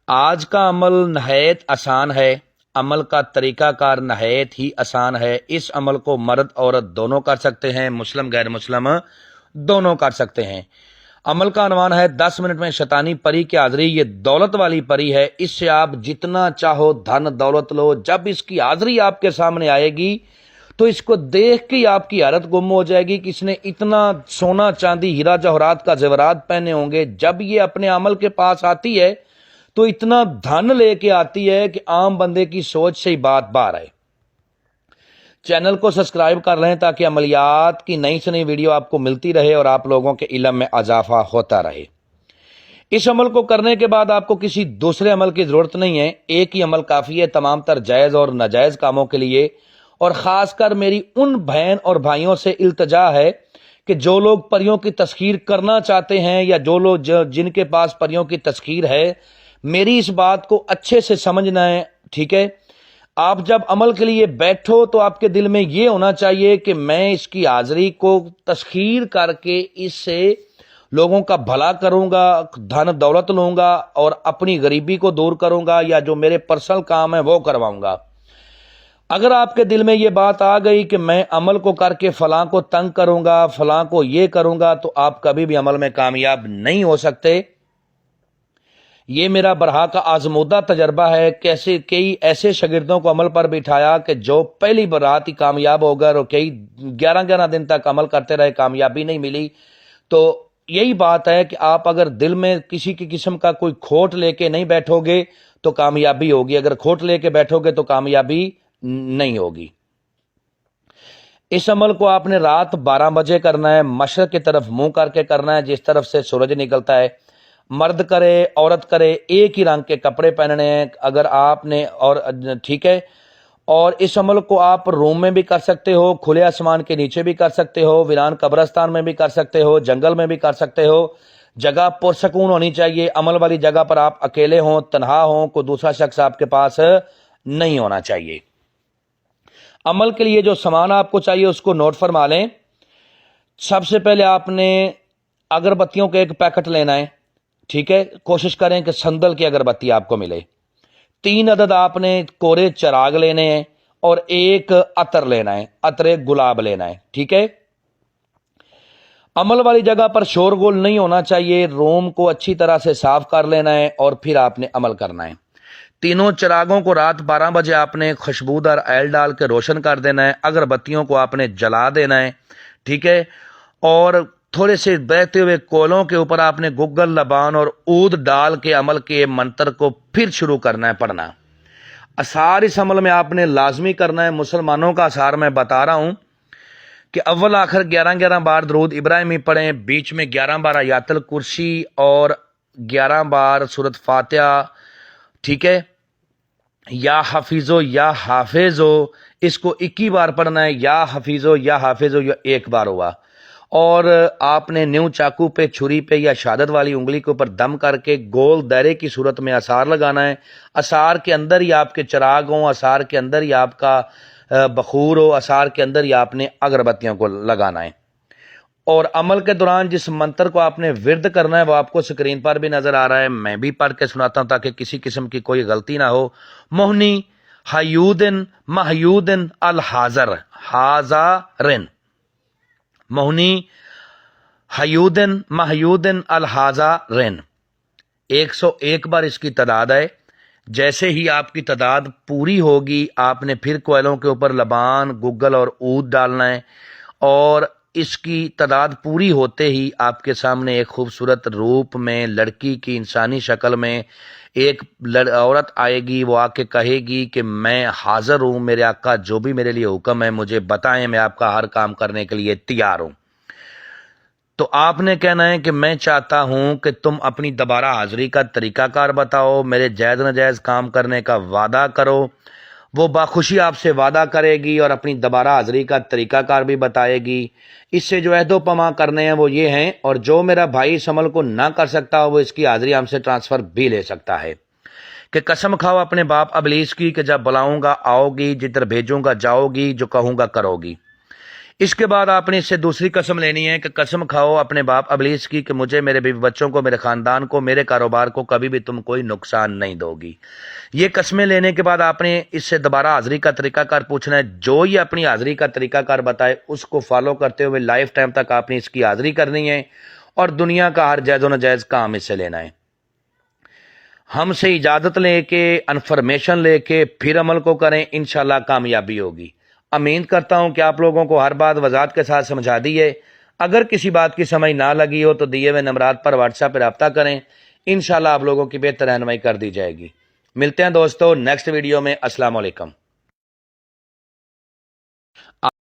آج کا عمل نہایت آسان ہے۔ عمل کا طریقہ کار نہایت ہی آسان ہے۔ اس عمل کو مرد عورت دونوں کر سکتے ہیں، مسلم غیر مسلم دونوں کر سکتے ہیں۔ عمل کا عنوان ہے 10 منٹ میں شیطانی پری کی حاضری۔ یہ دولت والی پری ہے، اس سے آپ جتنا چاہو دھن دولت لو۔ جب اس کی حاضری آپ کے سامنے آئے گی تو اس کو دیکھ کے آپ کی حالت گم ہو جائے گی کہ اس نے اتنا سونا چاندی ہیرا جواہرات کا زیورات پہنے ہوں گے۔ جب یہ اپنے عمل کے پاس آتی ہے تو اتنا دھن لے کے آتی ہے کہ عام بندے کی سوچ سے ہی بات باہر ہے۔ چینل کو سبسکرائب کر لیں تاکہ عملیات کی نئی سے نئی ویڈیو آپ کو ملتی رہے اور آپ لوگوں کے علم میں اضافہ ہوتا رہے۔ اس عمل کو کرنے کے بعد آپ کو کسی دوسرے عمل کی ضرورت نہیں ہے، ایک ہی عمل کافی ہے تمام تر جائز اور ناجائز کاموں کے لیے۔ اور خاص کر میری ان بہن اور بھائیوں سے التجا ہے کہ جو لوگ پریوں کی تسخیر کرنا چاہتے ہیں یا جو لوگ جن کے پاس پریوں کی تسخیر ہے، میری اس بات کو اچھے سے سمجھنا ہے، ٹھیک ہے؟ آپ جب عمل کے لیے بیٹھو تو آپ کے دل میں یہ ہونا چاہیے کہ میں اس کی حاضری کو تسخیر کر کے اس سے لوگوں کا بھلا کروں گا، دھن دولت لوں گا اور اپنی غریبی کو دور کروں گا، یا جو میرے پرسنل کام ہیں وہ کرواؤں گا۔ اگر آپ کے دل میں یہ بات آ گئی کہ میں عمل کو کر کے فلاں کو تنگ کروں گا، فلاں کو یہ کروں گا، تو آپ کبھی بھی عمل میں کامیاب نہیں ہو سکتے۔ یہ میرا برہا کا آزمودہ تجربہ ہے۔ کیسے کئی ایسے شاگردوں کو عمل پر بٹھایا کہ جو پہلی برات ہی کامیاب ہو گئے اور کئی 11 دن تک عمل کرتے رہے، کامیابی نہیں ملی۔ تو یہی بات ہے کہ آپ اگر دل میں کسی کی قسم کا کوئی کھوٹ لے کے نہیں بیٹھو گے تو کامیابی ہوگی، اگر کھوٹ لے کے بیٹھو گے تو کامیابی نہیں ہوگی۔ اس عمل کو آپ نے رات 12 بجے کرنا ہے، مشرق کی طرف منہ کر کے کرنا ہے، جس طرف سے سورج نکلتا ہے۔ مرد کرے عورت کرے، ایک ہی رنگ کے کپڑے پہننے ہیں اگر آپ نے، اور ٹھیک ہے۔ اور اس عمل کو آپ روم میں بھی کر سکتے ہو، کھلے آسمان کے نیچے بھی کر سکتے ہو، ویران قبرستان میں بھی کر سکتے ہو، جنگل میں بھی کر سکتے ہو۔ جگہ پرسکون ہونی چاہیے، عمل والی جگہ پر آپ اکیلے ہوں، تنہا ہوں، کوئی دوسرا شخص آپ کے پاس نہیں ہونا چاہیے۔ عمل کے لیے جو سامان آپ کو چاہیے اس کو نوٹ فرما لیں۔ سب سے پہلے آپ نے اگربتیوں کا ایک پیکٹ لینا ہے، ٹھیک ہے؟ کوشش کریں کہ سندل کی اگربتی آپ کو ملے۔ 3 عدد آپ نے کورے چراغ لینے ہیں اور ایک عطر لینا ہے، عطر گلاب لینا ہے، ٹھیک ہے؟ عمل والی جگہ پر شور گول نہیں ہونا چاہیے، روم کو اچھی طرح سے صاف کر لینا ہے اور پھر آپ نے عمل کرنا ہے۔ تینوں چراغوں کو رات 12 بجے آپ نے خوشبودار آئل ڈال کے روشن کر دینا ہے، اگربتیوں کو آپ نے جلا دینا ہے، ٹھیک ہے؟ اور تھوڑے سے بہتے ہوئے کولوں کے اوپر آپ نے گگل لبان اور عود ڈال کے عمل کے منتر کو پھر شروع کرنا ہے پڑھنا۔ اثار اس عمل میں آپ نے لازمی کرنا ہے۔ مسلمانوں کا اثار میں بتا رہا ہوں کہ اول آخر 11 بار درود ابراہیمی پڑھیں، بیچ میں 11 بار آیات الکرسی اور 11 بار سورۃ فاتحہ، ٹھیک ہے؟ یا حفیظو یا حافظو، اس کو 21 بار پڑھنا ہے، یا حفیظو یا حافظو، یا 1 بار ہوا۔ اور آپ نے نیو چاقو پہ، چھری پہ یا شہادت والی انگلی کے اوپر دم کر کے گول دائرے کی صورت میں اثار لگانا ہے۔ اثار کے اندر ہی آپ کے چراغ ہوں، اثار کے اندر ہی آپ کا بخور ہو، اثار کے اندر ہی آپ نے اگربتیوں کو لگانا ہے۔ اور عمل کے دوران جس منتر کو آپ نے ورد کرنا ہے وہ آپ کو سکرین پر بھی نظر آ رہا ہے، میں بھی پڑھ کے سناتا ہوں تاکہ کسی قسم کی کوئی غلطی نہ ہو۔ موہنی حیودن محیودن الحاضر حاضرن، موہنی حیودن محیودن الحاضرن، 101 بار اس کی تعداد ہے۔ جیسے ہی آپ کی تعداد پوری ہوگی آپ نے پھر کوئلوں کے اوپر لبان، گگل اور عود ڈالنا ہے، اور اس کی تعداد پوری ہوتے ہی آپ کے سامنے ایک خوبصورت روپ میں لڑکی کی انسانی شکل میں ایک عورت آئے گی۔ وہ آ کے کہے گی کہ میں حاضر ہوں، میرے آقا جو بھی میرے لیے حکم ہے مجھے بتائیں، میں آپ کا ہر کام کرنے کے لیے تیار ہوں۔ تو آپ نے کہنا ہے کہ میں چاہتا ہوں کہ تم اپنی دوبارہ حاضری کا طریقہ کار بتاؤ، میرے جائز ناجائز کام کرنے کا وعدہ کرو۔ وہ باخوشی آپ سے وعدہ کرے گی اور اپنی دوبارہ حاضری کا طریقہ کار بھی بتائے گی۔ اس سے جو عہد و پیمان کرنے ہیں وہ یہ ہیں، اور جو میرا بھائی اس عمل کو نہ کر سکتا وہ اس کی حاضری ہم سے ٹرانسفر بھی لے سکتا ہے۔ کہ قسم کھاؤ اپنے باپ ابلیس کی کہ جب بلاؤں گا آؤ گی، جدھر بھیجوں گا جاؤ گی، جو کہوں گا کرو گی۔ اس کے بعد آپ نے اس سے دوسری قسم لینی ہے کہ قسم کھاؤ اپنے باپ ابلیس کی کہ مجھے، میرے بیوی بچوں کو، میرے خاندان کو، میرے کاروبار کو کبھی بھی تم کوئی نقصان نہیں دو گی۔ یہ قسمیں لینے کے بعد آپ نے اس سے دوبارہ حاضری کا طریقہ کار پوچھنا ہے۔ جو یہ اپنی حاضری کا طریقہ کار بتائے اس کو فالو کرتے ہوئے لائف ٹائم تک آپ نے اس کی حاضری کرنی ہے اور دنیا کا ہر جائز و ناجائز کام اس سے لینا ہے۔ ہم سے اجازت لے کے، انفارمیشن لے کے پھر عمل کو کریں، انشاءاللہ کامیابی ہوگی۔ امید کرتا ہوں کہ آپ لوگوں کو ہر بات وضاحت کے ساتھ سمجھا دی ہے۔ اگر کسی بات کی سمجھ نہ لگی ہو تو دیے ہوئے نمبرات پر واٹس ایپ پہ رابطہ کریں، انشاءاللہ آپ لوگوں کی بہتر رہنمائی کر دی جائے گی۔ ملتے ہیں دوستو نیکسٹ ویڈیو میں۔ السلام علیکم۔